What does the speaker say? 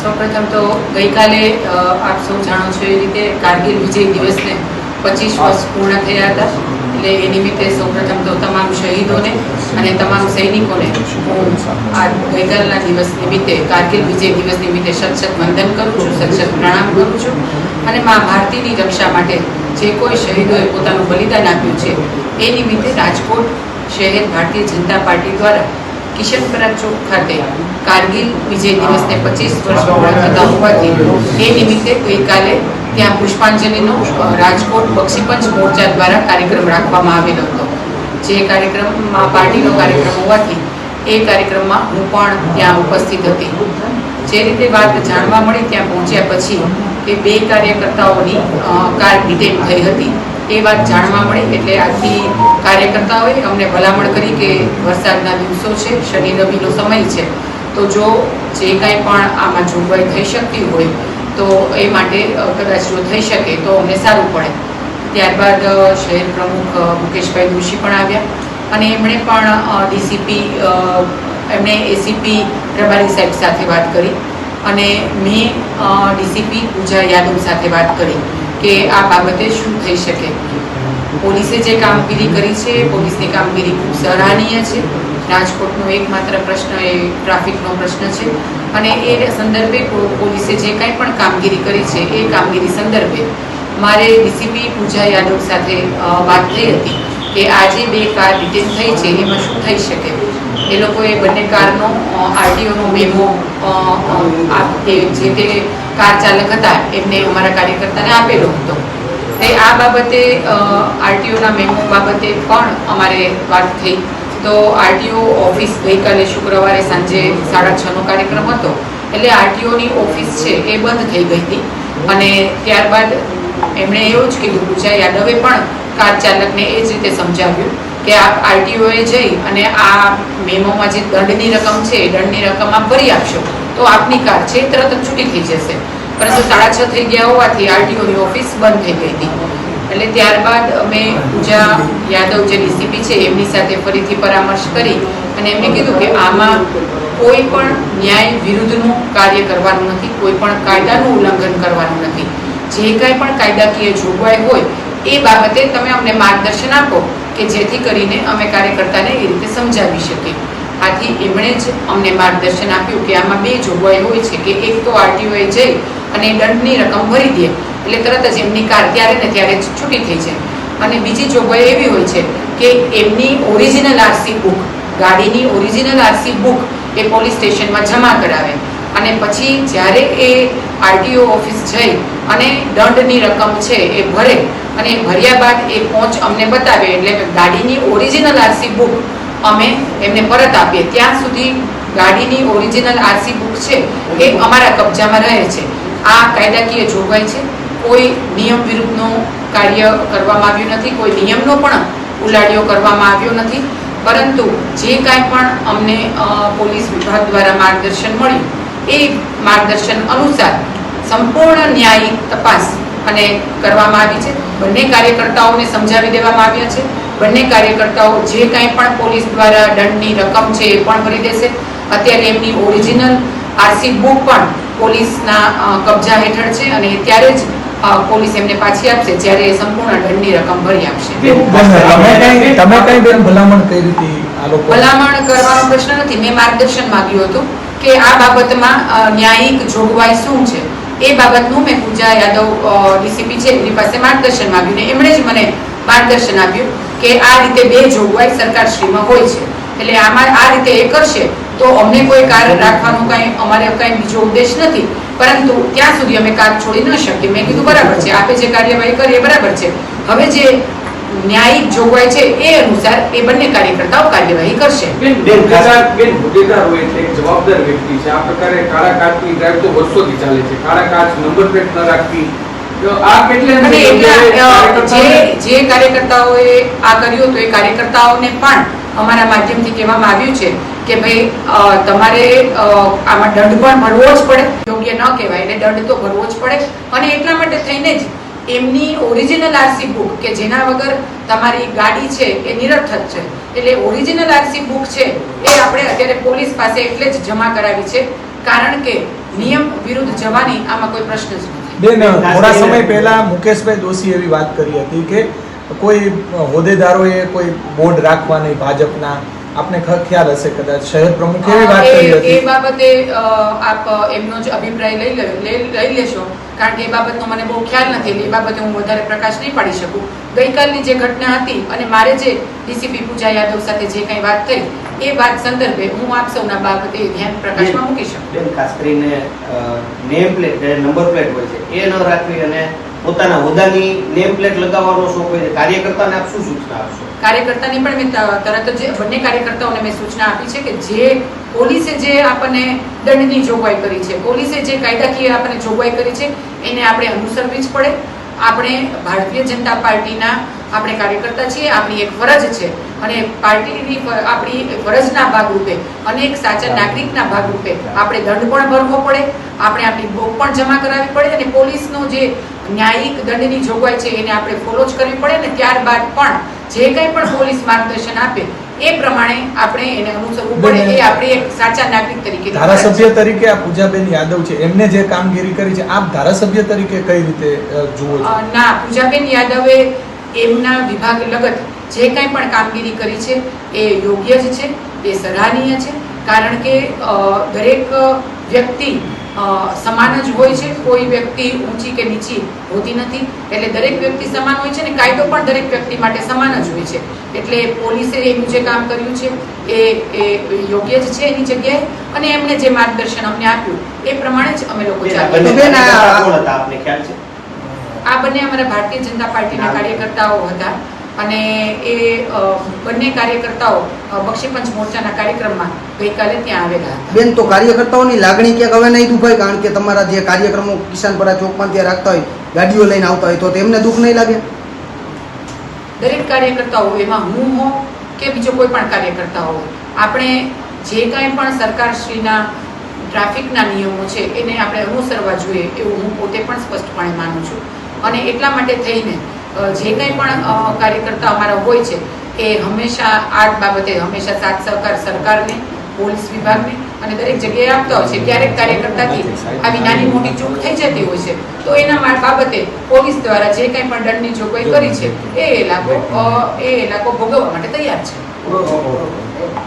સૌપ્રથમ તો ગઈકાલે આપ સૌ જાણો છો એ રીતે કારગિલ વિજય દિવસને 25 વર્ષ પૂર્ણ થયા હતા. એટલે એ નિમિત્તે સૌપ્રથમ તો તમામ શહીદોને અને તમામ સૈનિકોને હું આ ગઈકાલના દિવસ નિમિત્તે કારગિલ વિજય દિવસ નિમિત્તે સત વંદન કરું છું, સત પ્રણામ કરું છું. અને મા ભારતીની રક્ષા માટે જે કોઈ શહીદોએ પોતાનું બલિદાન આપ્યું છે એ નિમિત્તે રાજકોટ શહેર ભારતીય જનતા પાર્ટી દ્વારા કિશનપરા ચોક ખાતે કારગિલ વિજય દિવસને 25 વર્ષ પૂર્ણ થતા હોવાથી એ નિમિત્તે ગઈકાલે ત્યાં પુષ્પાંજલિનો રાજકોટ બક્ષીપંચ મોરચા દ્વારા કાર્યક્રમ રાખવામાં આવેલો હતો. જે કાર્યક્રમમાં પાર્ટીનો કાર્યક્રમ હોવાથી એ કાર્યક્રમમાં હું પણ ત્યાં ઉપસ્થિત હતી. જે રીતે વાત જાણવા મળી ત્યાં પહોંચ્યા પછી કે 2 કાર્યકર્તાઓની કાર ડિટેન થઈ હતી એ વાત જાણવા મળી. એટલે આથી કાર્યકર્તાઓએ અમને ભલામણ કરી કે વરસાદના દિવસો છે, શનિ રવિનો સમય છે, તો જો જે કાંઈ પણ આમાં જોગવાઈ થઈ શકતી હોય તો એ માટે કદાચ જો થઈ શકે તો અમને સારું પડે. ત્યારબાદ શહેર પ્રમુખ મુકેશભાઈ દોશી પણ આવ્યા અને એમણે પણ ડીસીપી એમણે એસીપી રબારી સાહેબ સાથે વાત કરી અને મેં ડીસીપી પૂજા યાદવ સાથે વાત કરી કે આ બાબતે શું થઈ શકે. પોલીસે જે કામગીરી કરી છે પોલીસની કામગીરી ખૂબ સરાહનીય છે. રાજકોટનો એકમાત્ર પ્રશ્ન એ ટ્રાફિકનો પ્રશ્ન છે અને એ સંદર્ભે પોલીસે જે કંઈ પણ કામગીરી કરી છે એ કામગીરી સંદર્ભે મારે ડીસીપી પૂજા યાદવ સાથે વાત થઈ હતી કે આ જે 2 કાર ડિટેન થઈ છે એમાં શું થઈ શકે. એ લોકોએ બંને કારનો આરટીઓનો મેમો જે તે કાર ચાલક હતા એમને અમારા કાર્યકર્તાને આપેલો હતો. આ બાબતે આરટીઓના મેમો બાબતે પણ અમારે વાત થઈ. તો આરટીઓ ઓફિસ ગઈકાલે શુક્રવારે સાંજે 6:30નો કાર્યક્રમ હતો એટલે આરટીઓની ઓફિસ છે એ બંધ થઈ ગઈ હતી અને ત્યારબાદ એમણે એવું જ કીધું, પૂજા યાદવે પણ કાર ચાલકને એ જ રીતે સમજાવ્યું કે આપ આરટીઓએ જઈ અને આ મેમોમાં જે દંડની રકમ છે એ દંડની રકમ આપ ભરી આપશો તો આપની કાર છે તરત જ છૂટી થઈ જશે. પરંતુ 6:30 થઈ ગયા હોવાથી આરટીઓની ઓફિસ બંધ થઈ ગઈ હતી. એટલે ત્યારબાદ અમે પૂજા યાદવ જે ડીસીપી છે એમની સાથે ફરીથી પરામર્શ કરી અને એમને કીધું કે આમાં કોઈ પણ ન્યાય વિરુદ્ધનું કાર્ય કરવાનું નથી, કોઈ પણ કાયદાનું ઉલ્લંઘન કરવાનું નથી. જે કાંઈ પણ કાયદાકીય જોગવાઈ હોય એ બાબતે તમે અમને માર્ગદર્શન આપો કે જેથી કરીને અમે કાર્યકર્તાને એ રીતે સમજાવી શકીએ. આથી એમણે જ અમને માર્ગદર્શન આપ્યું કે આમાં 2 જોગવાઈ હોય છે કે એક તો આરટીઓએ જઈ અને દંડની રકમ ભરી દે એટલે તરત જ એમની કાર ત્યારે ને ત્યારે છૂટી થઈ જાય અને બીજી જોગવાઈ એવી હોય છે કે એમની ઓરિજિનલ આરસી બુક, ગાડીની ઓરિજિનલ આરસી બુક એ પોલીસ સ્ટેશનમાં જમા કરાવે અને પછી જ્યારે એ આરટીઓ ઓફિસ જઈ અને દંડની રકમ છે એ ભરે અને ભર્યા બાદ એ પહોંચ અમને બતાવે એટલે ગાડીની ઓરિજિનલ આરસી બુક અમે એમને પરત આપીએ. ત્યાં સુધી ગાડીની ઓરિજિનલ આરસી બુક છે એ અમારા કબજામાં રહે છે. આ કાયદાકીય જોગવાઈ છે. કોઈ નિયમ વિરુદ્ધનું કાર્ય કરવામાં આવ્યું નથી, કોઈ નિયમનો પણ ઉલાડિયો કરવામાં આવ્યો નથી. પરંતુ જે કાંઈ પણ અમને પોલીસ વિભાગ દ્વારા માર્ગદર્શન મળ્યું એ માર્ગદર્શન અનુસાર સંપૂર્ણ ન્યાયિક તપાસ અને કરવામાં આવી છે. બંને કાર્યકર્તાઓને સમજાવી દેવામાં આવ્યા છે. બંને કાર્યકર્તાઓ જે કાંઈ પણ પોલીસ દ્વારા દંડની રકમ છે એ પણ ભરી દેશે. અત્યારે એમની ઓરિજિનલ આરસી બુક પણ પોલીસના કબજા હેઠળ છે અને ત્યારે જ પોલીસ એમને પાછી આપશે જ્યારે એ સંપૂર્ણ દંડની રકમ ભરી આપશે. તમે કઈ બેન ભલામણ કરી હતી? ભલામણ કરવાનો પ્રશ્ન નથી. મેં માર્ગદર્શન માંગ્યું હતું કે આ બાબતમાં ન્યાયિક જોગવાઈ શું છે એ બાબતનું મેં પૂજા યાદવ ડીસીપી છે એની પાસે માર્ગદર્શન માંગ્યું ને એમણે જ મને માર્ગદર્શન આપ્યું કે આ રીતે 2 જોગવાઈ સરકારશ્રીમાં હોય છે એટલે આમાં આ રીતે એ કરશે તો અમને કોઈ કાર રાખવાનું અમારે કંઈ બીજો ઉદ્દેશ નથી. પરંતુ ત્યાં સુધી અમે કાર છોડી ન શકીએ. મેં કીધું બરાબર છે, આપે જે કાર્યવાહી કરી એ બરાબર છે. હવે જે ન્યાયિક જોગવાઈ છે એ અનુસાર એ બંને કાર્યકર્તાઓ કાર્યવાહી કરશે. જવાબદાર વ્યક્તિ છે. આ પ્રકારે કાળા કાચની ડ્રાઈવ તો વર્ષોથી ચાલે છે. કાળા કાચ નંબર પ્લેટ ન રાખવી જે કાર્યકર્તાઓએ આ કર્યું તો એ કાર્યકર્તાઓને પણ અમારા માધ્યમથી કહેવામાં આવ્યું છે કે ભાઈ તમારે આમાં દંડ પણ ભરવો જ પડે. યોગ્ય ન કહેવાય એટલે દંડ તો ભરવો જ પડે અને એટલા માટે થઈને જ એમની ઓરિજિનલ આરસી બુક કે જેના વગર તમારી ગાડી છે એ નિરર્થક છે એટલે ઓરિજિનલ આરસી બુક છે એ આપણે અત્યારે પોલીસ પાસે એટલે જ જમા કરાવી છે કારણ કે નિયમ વિરુદ્ધ જવાની આમાં કોઈ પ્રશ્ન જ નથી. બેન થોડા સમય પહેલા મુકેશભાઈ દોશી એવી વાત કરી હતી કે કોઈ હોદ્દેદારોએ કોઈ બોર્ડ રાખવા નહીં ભાજપના, આપને ખ્યાલ હશે કદાચ શહેર પ્રમુખ એવી વાત કરી એ હતી. બાબતે આપ એમનો જ અભિપ્રાય લઈ લેશો, કારણ કે એ બાબતનો મને બહુ ખ્યાલ નથી, એટલે એ બાબતે હું વધારે પ્રકાશ નહીં પાડી શકું. ગઈકાલની જે ઘટના હતી અને મારે જે ડીસીપી પૂજા યાદવ સાથે જે કંઈ વાત થઈ એ વાત સંદર્ભે હું આપ સૌના બાબતે ધ્યાન પ્રકાશમાં મૂકી શકું. બેન, ખાસ કરીને નેમ પ્લેટ નંબર પ્લેટ હોય છે એ ન રાખવી અને પોતાના હોદ્દાની નેમ પ્લેટ લગાવવાનો શોખ હોય છે, કાર્યકર્તાને આપ શું સૂચના આપશો? કાર્યકર્તાની પણ મેં તરત જ બંને કાર્યકર્તાઓને મેં સૂચના આપી છે કે જે પોલીસે જે આપણને દંડની જોગવાઈ કરી છે, પોલીસે જે કાયદાકીય આપણને જોગવાઈ કરી છે એને આપણે અનુસરવી જ પડે. આપણે ભારતીય જનતા પાર્ટીના આપણે કાર્યકર્તા છીએ, આપણી એક ફરજ છે અને પાર્ટીની આપણી ફરજના ભાગરૂપે અને એક સાચા નાગરિકના ભાગરૂપે આપણે દંડ પણ ભરવો પડે, આપણે આપણી બુક પણ જમા કરાવવી પડે અને પોલીસનો જે ન્યાયિક દંડની જોગવાઈ છે એને આપણે ફોલો જ કરવી પડે અને ત્યારબાદ પણ જે કંઈ પણ પોલીસ માર્ગદર્શન આપે એ પ્રમાણે આપણે એને અનુસરવું પડે. એ આપણે એક સાચા નાગરિક તરીકે ધારાસભ્ય તરીકે આ પૂજાબેન યાદવ છે, એમને જે કામગીરી કરી છે આપ ધારાસભ્ય તરીકે કઈ રીતે જુઓ છો? ના, પૂજાબેન યાદવે એમના વિભાગ લગત જે કંઈ પણ કામગીરી કરી છે એ યોગ્ય જ છે, એ સરાહનીય છે, કારણ કે દરેક વ્યક્તિ સમાન જ હોય છે, કોઈ વ્યક્તિ ઊંચી કે નીચી હોતી નથી, એટલે દરેક વ્યક્તિ સમાન હોય છે અને કાયદો પણ દરેક વ્યક્તિ માટે સમાન જ હોય છે. એટલે પોલીસે એનું જે કામ કર્યું છે એ યોગ્ય જ છે એની જગ્યાએ, અને એમણે જે માર્ગદર્શન અમને આપ્યું એ પ્રમાણે જ અમે લોકો ચાલીએ. બંને કાર્યકર્તા કોણ હતા આપને ખ્યાલ છે? આ બંને અમારા ભારતીય જનતા પાર્ટીના કાર્યકર્તાઓ હતા અને એ બંને કાર્યકર્તાઓ બક્ષીપંચ મોરચાના કાર્યક્રમમાં ગઈકાલે ત્યાં આવેલા હતા. બેન, તો કાર્યકર્તાઓની લાગણી ક્યાંક હવે નહીં દુભાય, કારણ કે તમારા જે કાર્યક્રમો કિસાનપરા ચોકમાં ત્યાં રાખતા હોય, ગાડીઓ લઈને આવતા હોય, તો તેમને દુઃખ નહીં લાગે? દરેક કાર્યકર્તાઓ, એમાં હું હોઉં કે બીજો કોઈ પણ કાર્યકર્તા હોય, આપણે જે કાંઈ પણ સરકારશ્રીના ટ્રાફિકના નિયમો છે એને આપણે અનુસરવા જોઈએ એવું હું પોતે પણ સ્પષ્ટપણે માનું છું. અને એટલા માટે થઈને જે કંઈ પણ કાર્યકર્તા અમારા હોય છે એ હંમેશા આ બાબતે હંમેશા સાથ સહકાર સરકારને, પોલીસ વિભાગને અને દરેક જગ્યાએ આપતા હોય છે. ક્યારેક કાર્યકર્તાથી આવી નાની મોટી ચૂક થઈ જતી હોય છે તો એના બાબતે પોલીસ દ્વારા જે કંઈ પણ દંડની જોગવાઈ કરી છે એ લાગો ભોગવવા માટે તૈયાર છે.